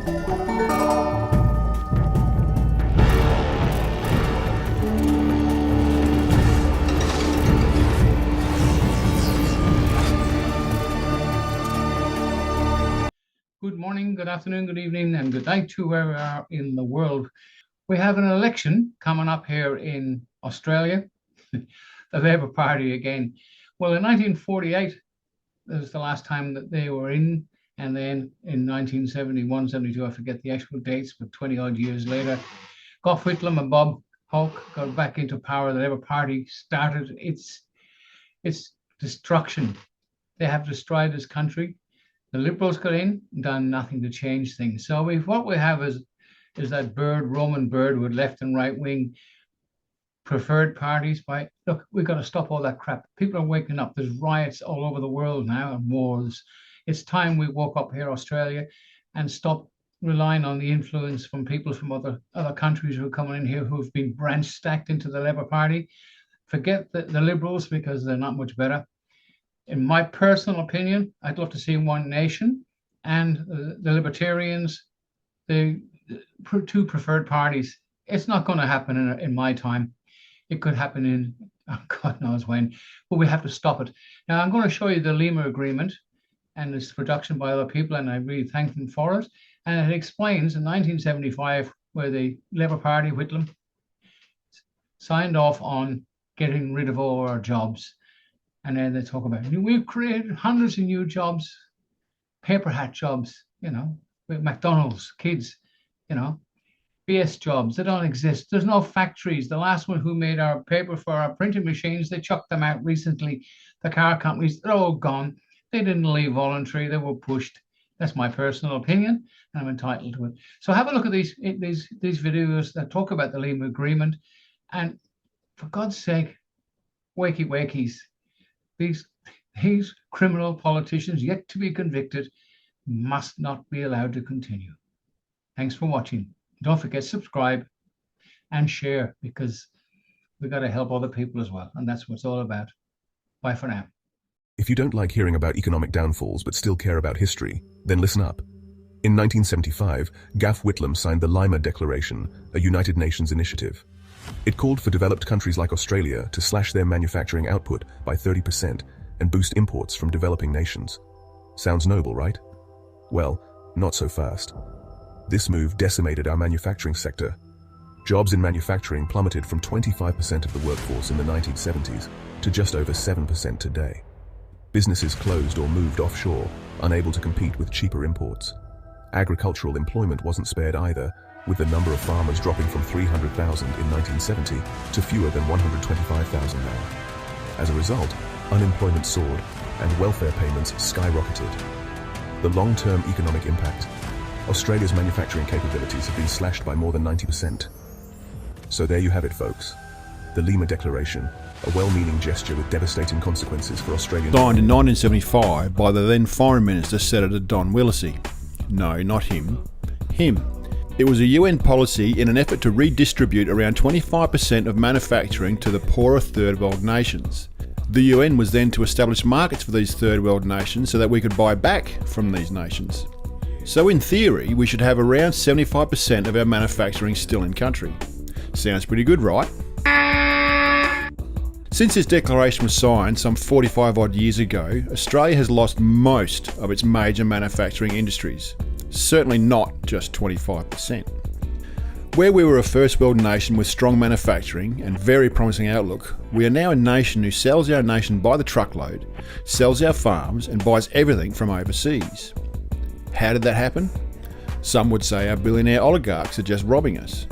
Good morning, good afternoon, good evening, and good night to wherever you are in the world. We have an election coming up here in Australia, the Labour Party again. Well, in 1948, that was the last time that they were in, and then in 1971, 72, I forget the actual dates, but 20 odd years later, Gough Whitlam and Bob Hawke got back into power. The Labour Party started its destruction. They have destroyed this country. The Liberals got in, done nothing to change things. So what we have is that Roman bird with left and right wing preferred parties. Look, we've got to stop all that crap. People are waking up. There's riots all over the world now and wars. It's time we woke up here, Australia, and stop relying on the influence from people from other countries who are coming in here who've been branch stacked into the Labour Party. Forget the Liberals because they're not much better. In my personal opinion, I'd love to see one nation and the Libertarians, the two preferred parties. It's not going to happen in my time. It could happen in God knows when, but we have to stop it. Now, I'm going to show you the Lima Agreement, and it's production by other people, and I really thank them for it. And it explains in 1975 where the Labour Party, Whitlam, signed off on getting rid of all our jobs. And then they talk about, we've created hundreds of new jobs, paper hat jobs, with McDonald's, kids, BS jobs. They don't exist. There's no factories. The last one who made our paper for our printing machines, they chucked them out recently. The car companies, they're all gone. They didn't leave voluntary. They were pushed. That's my personal opinion, and I'm entitled to it. So have a look at these videos that talk about the Lima Agreement. And for God's sake, wakies. These criminal politicians yet to be convicted must not be allowed to continue. Thanks for watching. Don't forget, subscribe and share, because we've got to help other people as well. And that's what it's all about. Bye for now. If you don't like hearing about economic downfalls but still care about history, then listen up. In 1975, Gough Whitlam signed the Lima Declaration, a United Nations initiative. It called for developed countries like Australia to slash their manufacturing output by 30% and boost imports from developing nations. Sounds noble, right? Well, not so fast. This move decimated our manufacturing sector. Jobs in manufacturing plummeted from 25% of the workforce in the 1970s to just over 7% today. Businesses closed or moved offshore, unable to compete with cheaper imports. Agricultural employment wasn't spared either, with the number of farmers dropping from 300,000 in 1970 to fewer than 125,000 now. As a result, unemployment soared and welfare payments skyrocketed. The long-term economic impact: Australia's manufacturing capabilities have been slashed by more than 90%. So there you have it, folks. The Lima Declaration, a well-meaning gesture with devastating consequences for Australian... Signed in 1975 by the then Foreign Minister, Senator Don Willacy. No, not him. Him. It was a UN policy in an effort to redistribute around 25% of manufacturing to the poorer third world nations. The UN was then to establish markets for these third world nations so that we could buy back from these nations. So in theory, we should have around 75% of our manufacturing still in country. Sounds pretty good, right? Since this declaration was signed some 45 odd years ago, Australia has lost most of its major manufacturing industries. Certainly not just 25%. Where we were a first world nation with strong manufacturing and very promising outlook, we are now a nation who sells our nation by the truckload, sells our farms and buys everything from overseas. How did that happen? Some would say our billionaire oligarchs are just robbing us.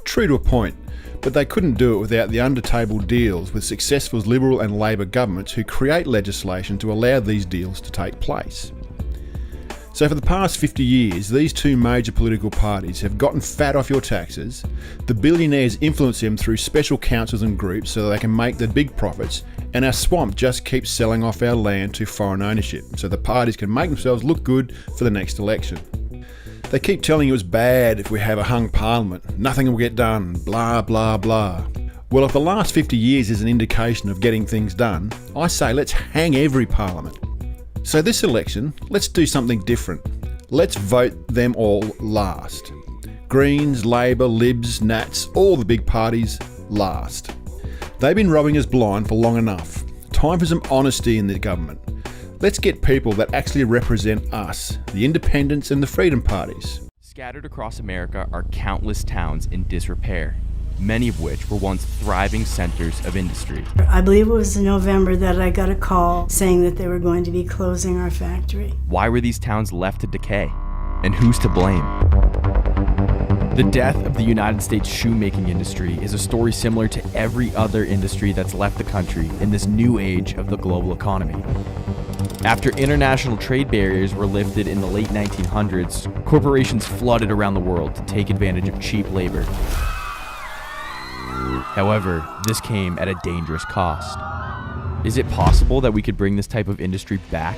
True to a point, but they couldn't do it without the under-table deals with successful Liberal and Labor governments who create legislation to allow these deals to take place. So for the past 50 years, these two major political parties have gotten fat off your taxes, the billionaires influence them through special councils and groups so that they can make the big profits, and our swamp just keeps selling off our land to foreign ownership so the parties can make themselves look good for the next election. They keep telling you it's bad if we have a hung parliament, nothing will get done, blah blah blah. Well, if the last 50 years is an indication of getting things done, I say let's hang every parliament. So this election, let's do something different. Let's vote them all last. Greens, Labor, Libs, Nats, all the big parties last. They've been rubbing us blind for long enough. Time for some honesty in the government. Let's get people that actually represent us, the independents and the freedom parties. Scattered across America are countless towns in disrepair, many of which were once thriving centers of industry. I believe it was in November that I got a call saying that they were going to be closing our factory. Why were these towns left to decay? And who's to blame? The death of the United States shoemaking industry is a story similar to every other industry that's left the country in this new age of the global economy. After international trade barriers were lifted in the late 1900s, corporations flooded around the world to take advantage of cheap labor. However, this came at a dangerous cost. Is it possible that we could bring this type of industry back?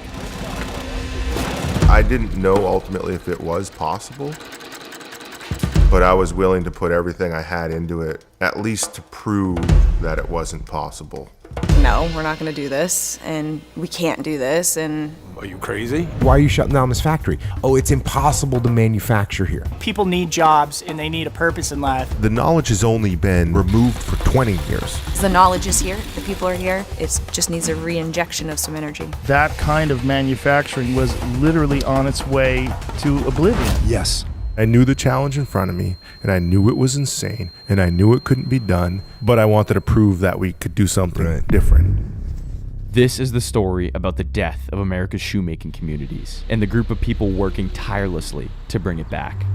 I didn't know ultimately if it was possible, but I was willing to put everything I had into it, at least to prove that it wasn't possible. No, we're not going to do this, and we can't do this, and... Are you crazy? Why are you shutting down this factory? Oh, it's impossible to manufacture here. People need jobs, and they need a purpose in life. The knowledge has only been removed for 20 years. The knowledge is here, the people are here, it just needs a re-injection of some energy. That kind of manufacturing was literally on its way to oblivion. Yes. I knew the challenge in front of me, and I knew it was insane, and I knew it couldn't be done, but I wanted to prove that we could do something different. This is the story about the death of America's shoemaking communities and the group of people working tirelessly to bring it back.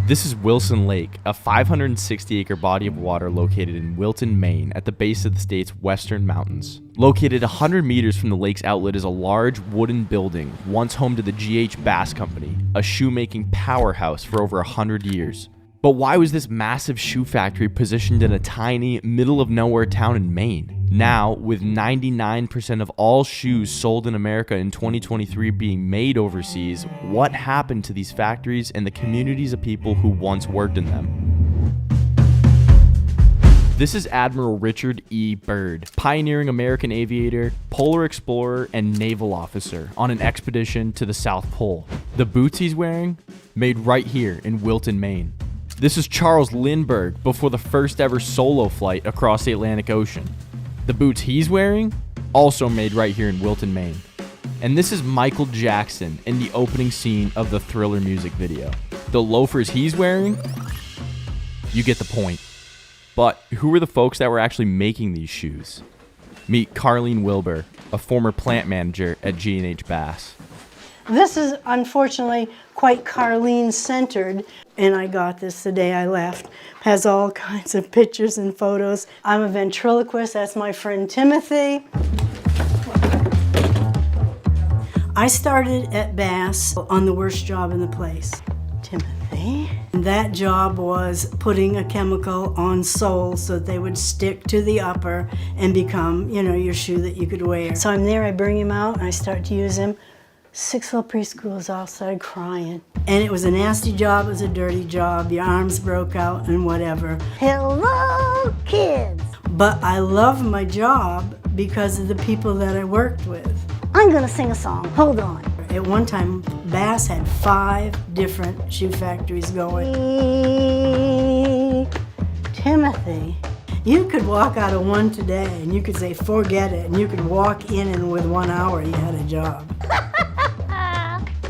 This is Wilson Lake, a 560-acre body of water located in Wilton, Maine, at the base of the state's western mountains. Located 100 meters from the lake's outlet is a large wooden building, once home to the G.H. Bass Company, a shoemaking powerhouse for over 100 years. But why was this massive shoe factory positioned in a tiny, middle-of-nowhere town in Maine? Now, with 99% of all shoes sold in America in 2023 being made overseas, what happened to these factories and the communities of people who once worked in them? This is Admiral Richard E. Byrd, pioneering American aviator, polar explorer, and naval officer on an expedition to the South Pole. The boots he's wearing? Made right here in Wilton, Maine. This is Charles Lindbergh before the first ever solo flight across the Atlantic Ocean. The boots he's wearing? Also made right here in Wilton, Maine. And this is Michael Jackson in the opening scene of the Thriller music video. The loafers he's wearing? You get the point. But who were the folks that were actually making these shoes? Meet Carleen Wilbur, a former plant manager at G&H Bass. This is unfortunately quite Carleen-centered, and I got this the day I left. Has all kinds of pictures and photos. I'm a ventriloquist, that's my friend Timothy. I started at Bass on the worst job in the place. Timothy. And that job was putting a chemical on soles so that they would stick to the upper and become, your shoe that you could wear. So I'm there, I bring him out, and I start to use him. 6 little preschoolers all started crying. And it was a nasty job, it was a dirty job. Your arms broke out and whatever. Hello, kids. But I love my job because of the people that I worked with. I'm gonna sing a song, hold on. At one time, Bass had 5 different shoe factories going. Timothy, you could walk out of one today and you could say, forget it, and you could walk in and with 1 hour you had a job.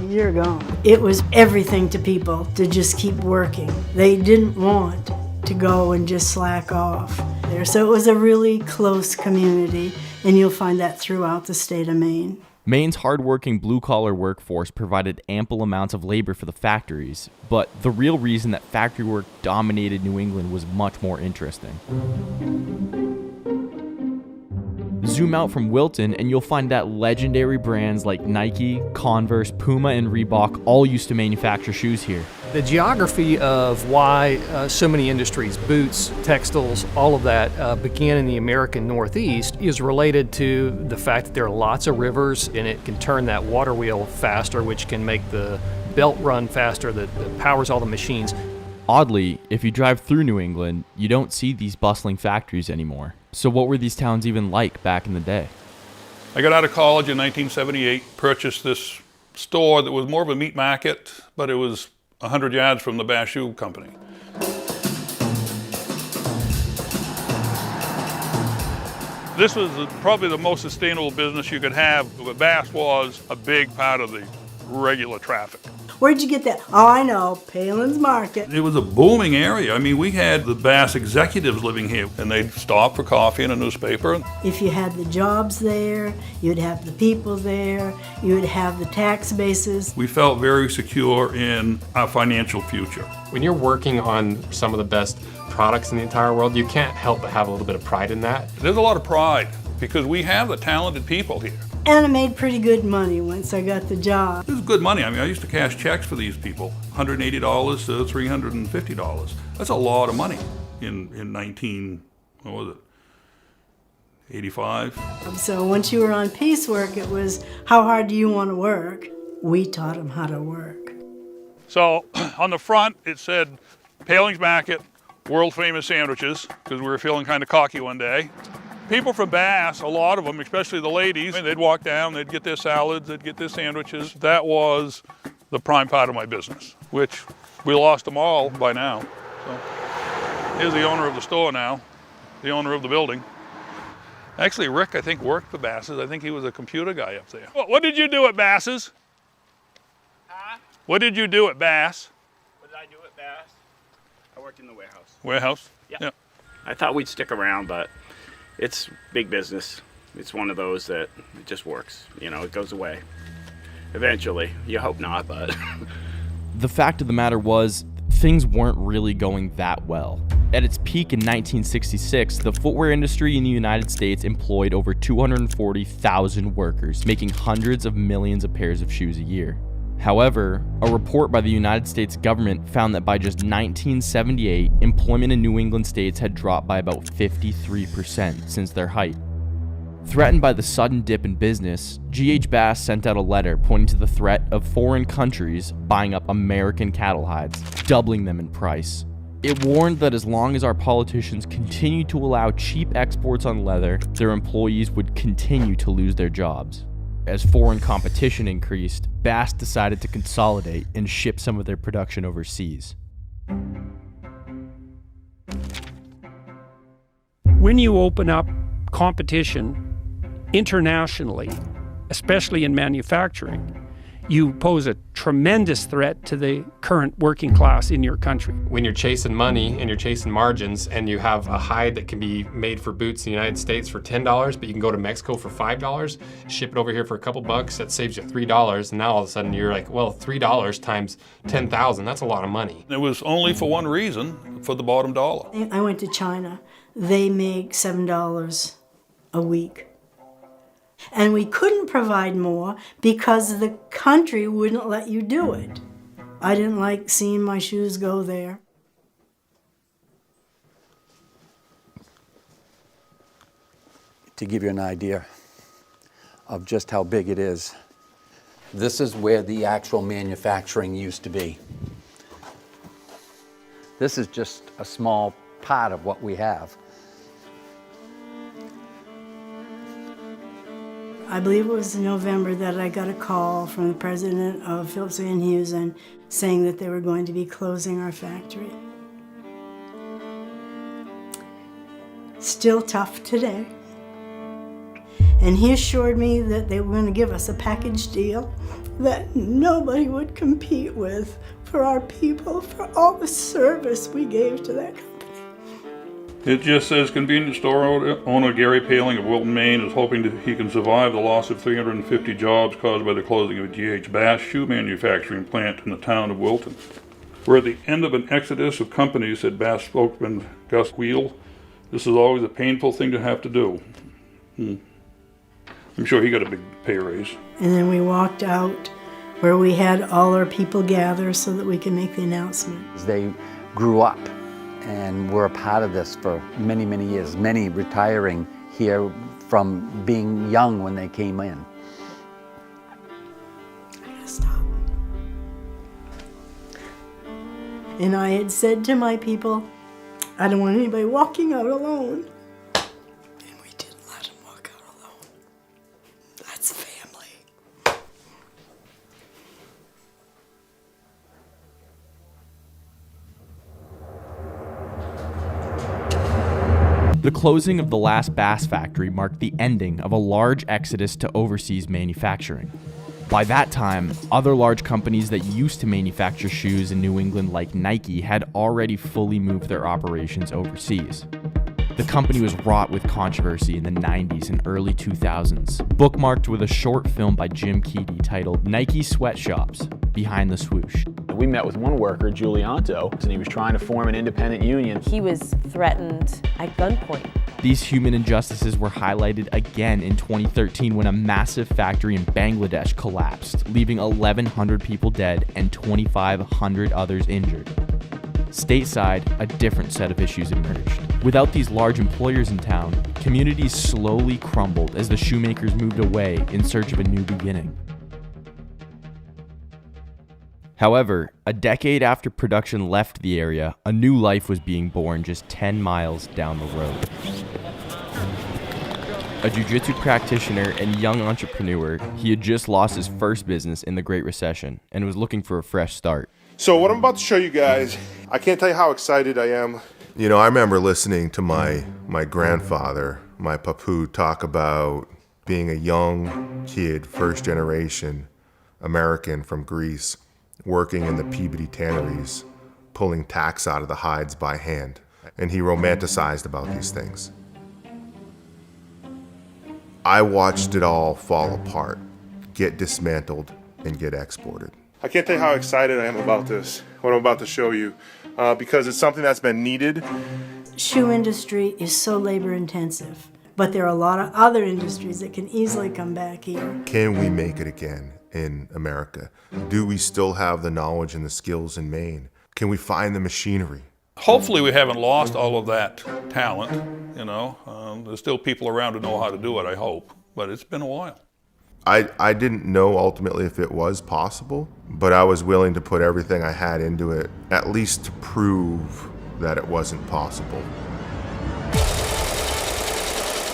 You're gone. It was everything to people to just keep working. They didn't want to go and just slack off there. So it was a really close community, and you'll find that throughout the state of Maine. Maine's hardworking blue-collar workforce provided ample amounts of labor for the factories, but the real reason that factory work dominated New England was much more interesting. Zoom out from Wilton and you'll find that legendary brands like Nike, Converse, Puma, and Reebok all used to manufacture shoes here. The geography of why so many industries, boots, textiles, all of that began in the American Northeast is related to the fact that there are lots of rivers and it can turn that water wheel faster, which can make the belt run faster, that powers all the machines. Oddly, if you drive through New England, you don't see these bustling factories anymore. So what were these towns even like back in the day? I got out of college in 1978, purchased this store that was more of a meat market, but it was 100 yards from the Bass Shoe Company. This was probably the most sustainable business you could have, but Bass was a big part of the regular traffic. Where'd you get that? Oh, I know, Palin's Market. It was a booming area. I mean, we had the Bass executives living here, and they'd stop for coffee and a newspaper. If you had the jobs there, you'd have the people there, you'd have the tax bases. We felt very secure in our financial future. When you're working on some of the best products in the entire world, you can't help but have a little bit of pride in that. There's a lot of pride because we have the talented people here. And I made pretty good money once I got the job. It was good money. I mean, I used to cash checks for these people, $180 to $350. That's a lot of money in 85. So once you were on piecework, it was, how hard do you want to work? We taught them how to work. So on the front, it said Palin's Market, world famous sandwiches, because we were feeling kind of cocky one day. People from Bass, a lot of them, especially the ladies, they'd walk down, they'd get their salads, they'd get their sandwiches. That was the prime part of my business, which we lost them all by now. So here's the owner of the store now, the owner of the building. Actually, Rick, I think, worked for Bass's. I think he was a computer guy up there. What did you do at Bass's? Huh? What did you do at Bass? What did I do at Bass? I worked in the warehouse. Warehouse? Yeah. I thought we'd stick around, but it's big business. It's one of those that it just works. You know, it goes away. Eventually. You hope not, but... The fact of the matter was, things weren't really going that well. At its peak in 1966, the footwear industry in the United States employed over 240,000 workers, making hundreds of millions of pairs of shoes a year. However, a report by the United States government found that by just 1978, employment in New England states had dropped by about 53% since their height. Threatened by the sudden dip in business, G.H. Bass sent out a letter pointing to the threat of foreign countries buying up American cattle hides, doubling them in price. It warned that as long as our politicians continued to allow cheap exports on leather, their employees would continue to lose their jobs. As foreign competition increased, Bass decided to consolidate and ship some of their production overseas. When you open up competition internationally, especially in manufacturing, you pose a tremendous threat to the current working class in your country. When you're chasing money and you're chasing margins and you have a hide that can be made for boots in the United States for $10, but you can go to Mexico for $5, ship it over here for a couple bucks, that saves you $3, and now all of a sudden you're like, well, $3 times 10,000, that's a lot of money. It was only for one reason, for the bottom dollar. I went to China. They make $7 a week. And we couldn't provide more because the country wouldn't let you do it. I didn't like seeing my shoes go there. To give you an idea of just how big it is, this is where the actual manufacturing used to be. This is just a small part of what we have. I believe it was in November that I got a call from the president of Phillips Van Heusen saying that they were going to be closing our factory. Still tough today. And he assured me that they were going to give us a package deal that nobody would compete with for our people, for all the service we gave to that company. It just says convenience store owner Gary Paling of Wilton, Maine is hoping that he can survive the loss of 350 jobs caused by the closing of a G.H. Bass shoe manufacturing plant in the town of Wilton. We're at the end of an exodus of companies, said Bass spokesman Gus Wheel. This is always a painful thing to have to do. I'm sure he got a big pay raise. And then we walked out where we had all our people gather so that we could make the announcement. They grew up and were a part of this for many, many years, many retiring here from being young when they came in. I gotta stop. And I had said to my people, I don't want anybody walking out alone. And we didn't let them walk out alone. The closing of the last Bass factory marked the ending of a large exodus to overseas manufacturing. By that time, other large companies that used to manufacture shoes in New England like Nike had already fully moved their operations overseas. The company was wrought with controversy in the 90s and early 2000s, bookmarked with a short film by Jim Keedy titled Nike Sweatshops, Behind the Swoosh. We met with one worker, Giulianto, and he was trying to form an independent union. He was threatened at gunpoint. These human injustices were highlighted again in 2013 when a massive factory in Bangladesh collapsed, leaving 1,100 people dead and 2,500 others injured. Stateside, a different set of issues emerged. Without these large employers in town, communities slowly crumbled as the shoemakers moved away in search of a new beginning. However, a decade after production left the area, a new life was being born just 10 miles down the road. A jiu-jitsu practitioner and young entrepreneur, he had just lost his first business in the Great Recession and was looking for a fresh start. So what I'm about to show you guys, I can't tell you how excited I am. You know, I remember listening to my grandfather, my papu, talk about being a young kid, first generation American from Greece, working in the Peabody tanneries, pulling tacks out of the hides by hand. And he romanticized about these things. I watched it all fall apart, get dismantled, and get exported. I can't tell you how excited I am about this, what I'm about to show you, because it's something that's been needed. Shoe industry is so labor intensive, but there are a lot of other industries that can easily come back here. Can we make it again in America? Do we still have the knowledge and the skills in Maine? Can we find the machinery? Hopefully we haven't lost all of that talent, you know. There's still people around who know how to do it, I hope, but it's been a while. I didn't know ultimately if it was possible, but I was willing to put everything I had into it, at least to prove that it wasn't possible.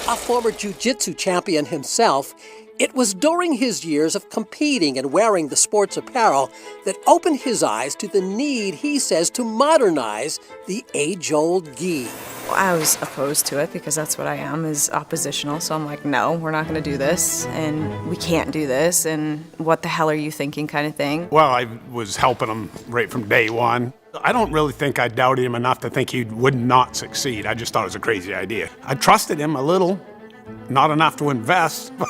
A former jiu-jitsu champion himself, it was during his years of competing and wearing the sports apparel that opened his eyes to the need, he says, to modernize the age-old gi. I was opposed to it because that's what I am, is oppositional. So I'm like, no, we're not going to do this, and we can't do this, and what the hell are you thinking kind of thing. Well, I was helping him right from day one. I don't really think I doubted him enough to think he would not succeed. I just thought it was a crazy idea. I trusted him a little. Not enough to invest, but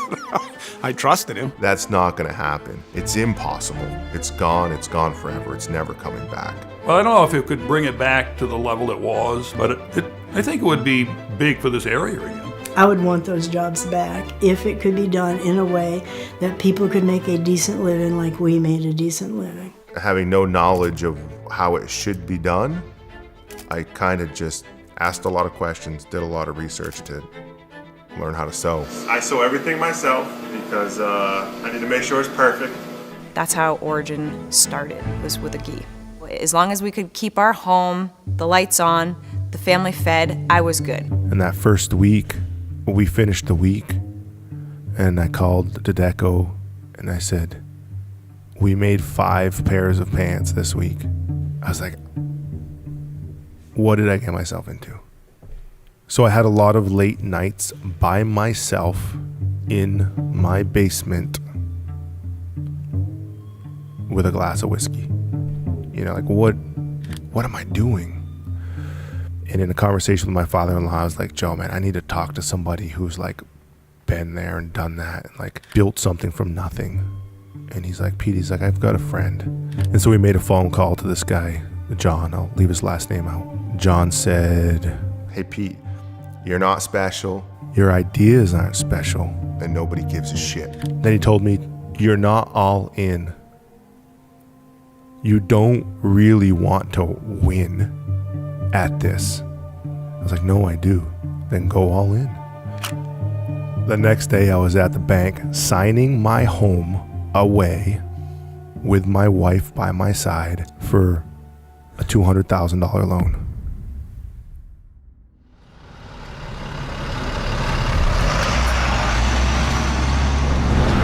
I trusted him. That's not going to happen. It's impossible. It's gone forever. It's never coming back. Well, I don't know if it could bring it back to the level it was, but I think it would be big for this area again. I would want those jobs back if it could be done in a way that people could make a decent living like we made a decent living. Having no knowledge of how it should be done, I kind of just asked a lot of questions, did a lot of research to learn how to sew. I sew everything myself because I need to make sure it's perfect. That's how Origin started, was with a gi. As long as we could keep our home, the lights on, the family fed, I was good. And that first week, we finished the week, and I called Dedeco and I said, we made 5 pairs of pants this week. I was like, what did I get myself into? So I had a lot of late nights by myself in my basement with a glass of whiskey. You know, like, what am I doing? And in a conversation with my father-in-law, I was like, Joe, man, I need to talk to somebody who's like been there and done that and like built something from nothing. And he's like, Pete, he's like, I've got a friend. And so we made a phone call to this guy, John. I'll leave his last name out. John said, hey, Pete, you're not special. Your ideas aren't special. And nobody gives a shit. Then he told me, you're not all in. You don't really want to win at this. I was like, no, I do. Then go all in. The next day I was at the bank signing my home away with my wife by my side for a $200,000 loan.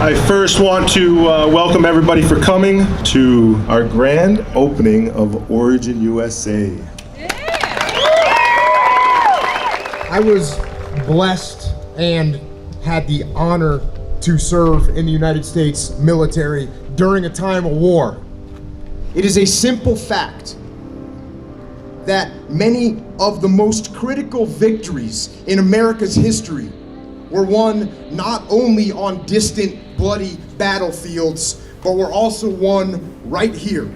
I first want to welcome everybody for coming to our grand opening of Origin USA. I was blessed and had the honor to serve in the United States military during a time of war. It is a simple fact that many of the most critical victories in America's history were won not only on distant, bloody battlefields, but were also won right here,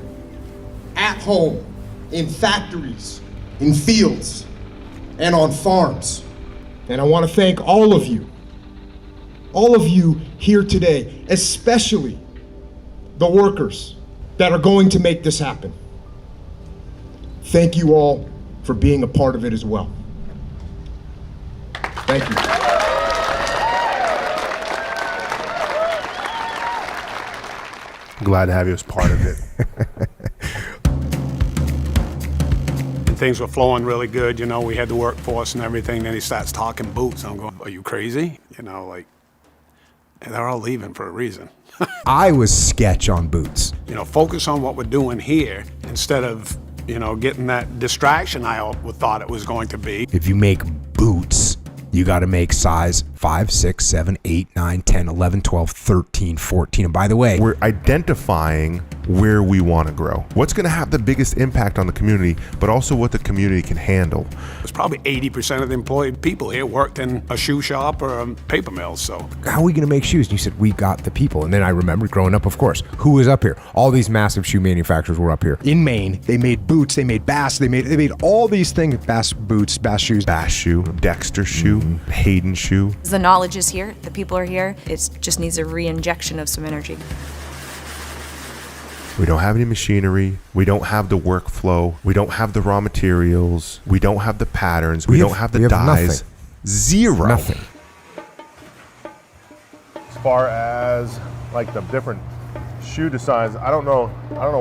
at home, in factories, in fields, and on farms. And I want to thank all of you here today, especially the workers that are going to make this happen. Thank you all for being a part of it as well. Thank you. Glad to have you as part of it. And things were flowing really good, you know, we had the workforce and everything. Then he starts talking boots. I'm going, are you crazy? You know, like, and they're all leaving for a reason. I was sketch on boots. You know, focus on what we're doing here instead of, you know, getting that distraction I thought it was going to be. If you make boots, you got to make size 5, 6, 7, 8, 9, 10, 11, 12, 13, 14. And by the way, we're identifying where we want to grow. What's going to have the biggest impact on the community, but also what the community can handle. It's probably 80% of the employed people here worked in a shoe shop or a paper mill, so. How are we going to make shoes? And you said, we got the people. And then I remembered growing up, of course, who was up here? All these massive shoe manufacturers were up here. In Maine, they made boots, they made Bass, they made all these things. Bass boots, Bass shoes. Bass shoe, Dexter shoe, Hayden shoe. The knowledge is here, the people are here, it just needs a re-injection of some energy. We don't have any machinery. We don't have the workflow. We don't have the raw materials. We don't have the patterns. We don't have the dyes. Nothing. Zero. Nothing. As far as like the different shoe designs, I don't know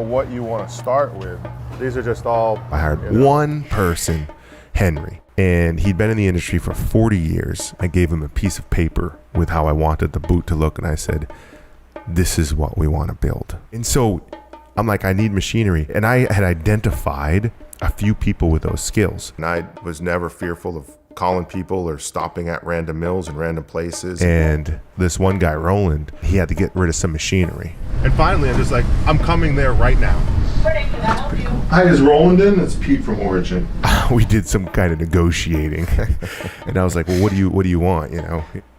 what you want to start with. These are just all. I hired one person, Henry, and he'd been in the industry for 40 years. I gave him a piece of paper with how I wanted the boot to look, and I said, this is what we want to build. And so I'm like, I need machinery. And I had identified a few people with those skills. And I was never fearful of calling people or stopping at random mills and random places. And this one guy, Roland, he had to get rid of some machinery. And finally, I'm just like, I'm coming there right now. That's pretty cool. Hi, is Roland in? It's Pete from Origin. We did some kind of negotiating. And I was like, well, what do you want? You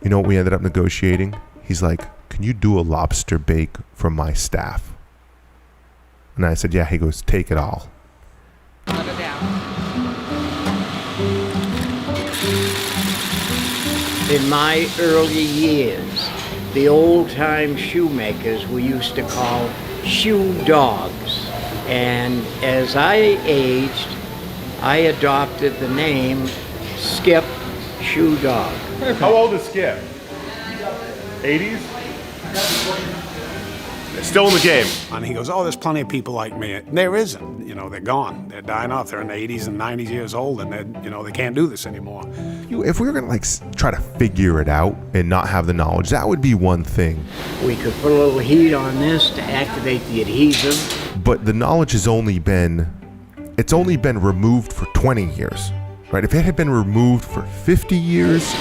know what we ended up negotiating? He's like, can you do a lobster bake for my staff? And I said, yeah. He goes, take it all. In my early years, the old-time shoemakers we used to call shoe dogs. And as I aged, I adopted the name Skip Shoe Dog. How old is Skip? 80s? Still in the game. And he goes, oh, there's plenty of people like me. There isn't. You know, they're gone. They're dying off. They're in the 80s and 90s years old, and they can't do this anymore. If we were going to try to figure it out and not have the knowledge, that would be one thing. We could put a little heat on this to activate the adhesive. But the knowledge has only been removed for 20 years, right? If it had been removed for 50 years.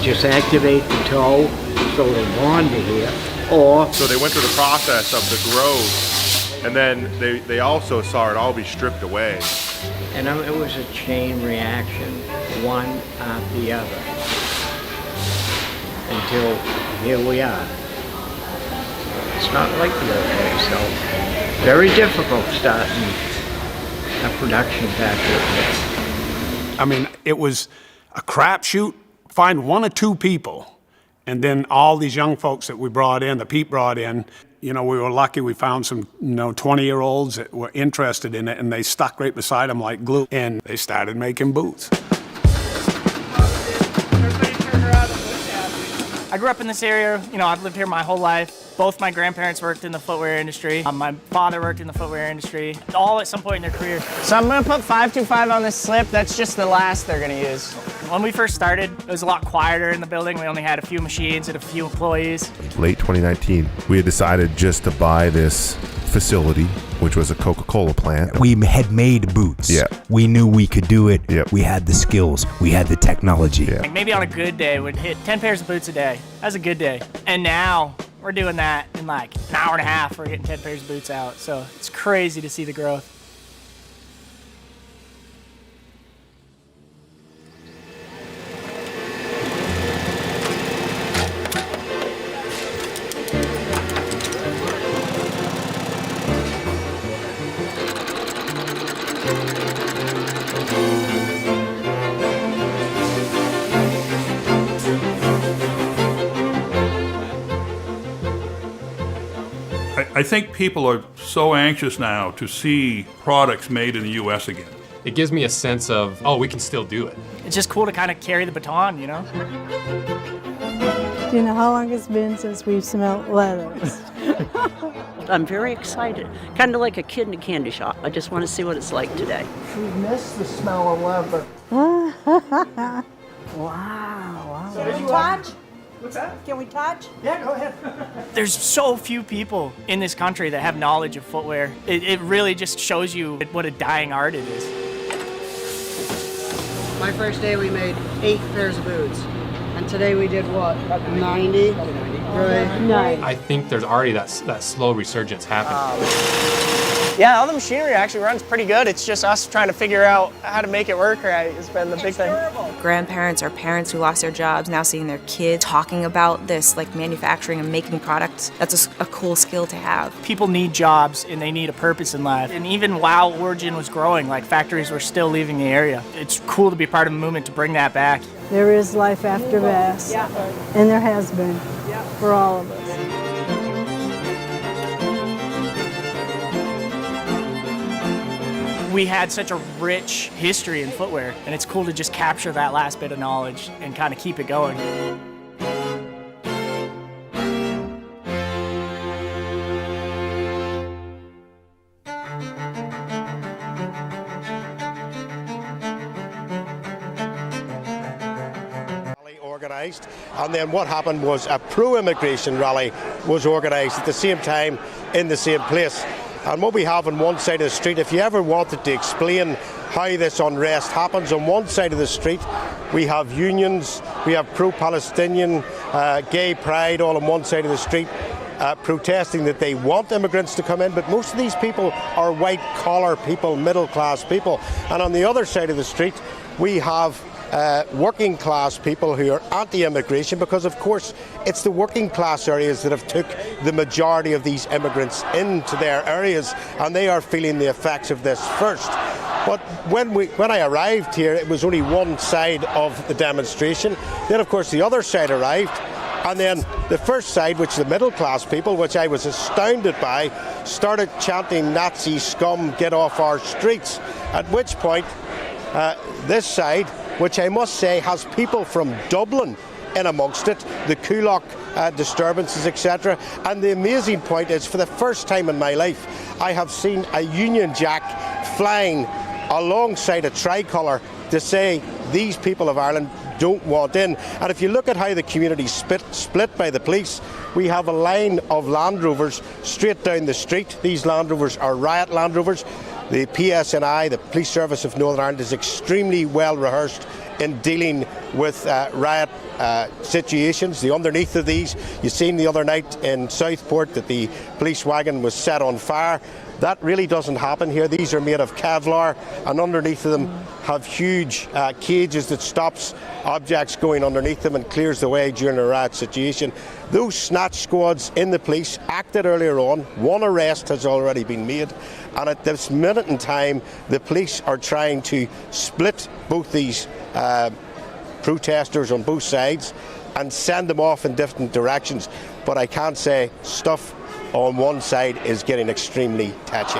Just activate the toe so it'll bond to here. So they went through the process of the growth, and then they also saw it all be stripped away. And it was a chain reaction, one after the other, until here we are. It's not like the old days, so very difficult starting a production factory. I mean, it was a crapshoot. Find one or two people. And then all these young folks that we brought in, that Pete brought in, we were lucky we found some, 20-year-olds that were interested in it, and they stuck right beside them like glue, and they started making boots. I grew up in this area, I've lived here my whole life. Both my grandparents worked in the footwear industry. My father worked in the footwear industry, all at some point in their career. So I'm gonna put 525 on this slip. That's just the last they're gonna use. When we first started, it was a lot quieter in the building. We only had a few machines and a few employees. Late 2019, we had decided just to buy this facility, which was a Coca-Cola plant. We had made boots. Yeah. We knew we could do it. Yep. We had the skills. We had the technology. Yeah. Like maybe on a good day, we'd hit 10 pairs of boots a day. That's a good day. And now we're doing that in like an hour and a half. We're getting 10 pairs of boots out. So it's crazy to see the growth. I think people are so anxious now to see products made in the U.S. again. It gives me a sense of, oh, we can still do it. It's just cool to kind of carry the baton, you know? Do you know how long it's been since we've smelled leathers? I'm very excited. Kind of like a kid in a candy shop. I just want to see what it's like today. We miss the smell of leather. Wow. So did you touch? What's that? Can we touch? Yeah, go ahead. There's so few people in this country that have knowledge of footwear. It really just shows you what a dying art it is. My first day we made 8 pairs of boots. And today we did what? 90? Right. Nice. I think there's already that slow resurgence happening. Yeah, all the machinery actually runs pretty good. It's just us trying to figure out how to make it work right has been the big thing. Grandparents or parents who lost their jobs now seeing their kids talking about this, like manufacturing and making products. That's a cool skill to have. People need jobs and they need a purpose in life. And even while Origin was growing, like factories were still leaving the area. It's cool to be part of a movement to bring that back. There is life after Bass, and there has been for all of us. We had such a rich history in footwear, and it's cool to just capture that last bit of knowledge and kind of keep it going. Organised, and then what happened was a pro-immigration rally was organised at the same time in the same place. And what we have on one side of the street, if you ever wanted to explain how this unrest happens, on one side of the street we have unions, we have pro-Palestinian, gay pride all on one side of the street, protesting that they want immigrants to come in, but most of these people are white-collar people, middle-class people. And on the other side of the street we have working class people who are anti-immigration, because of course it's the working class areas that have took the majority of these immigrants into their areas, and they are feeling the effects of this first. But when I arrived here, it was only one side of the demonstration. Then of course the other side arrived, and then the first side, which is the middle class people, which I was astounded by, started chanting "Nazi scum, get off our streets," at which point this side, which I must say has people from Dublin in amongst it, the Kulak disturbances, etc. And the amazing point is, for the first time in my life, I have seen a Union Jack flying alongside a tricolour to say these people of Ireland don't want in. And if you look at how the community split by the police, we have a line of Land Rovers straight down the street. These Land Rovers are riot Land Rovers. The PSNI, the Police Service of Northern Ireland, is extremely well rehearsed in dealing with riot situations. The underneath of these, you've seen the other night in Southport that the police wagon was set on fire. That really doesn't happen here. These are made of Kevlar, and underneath of them have huge cages that stops objects going underneath them and clears the way during a riot situation. Those snatch squads in the police acted earlier on. One arrest has already been made, and at this minute in time the police are trying to split both these protesters on both sides and send them off in different directions. But I can't say stuff on one side is getting extremely touchy.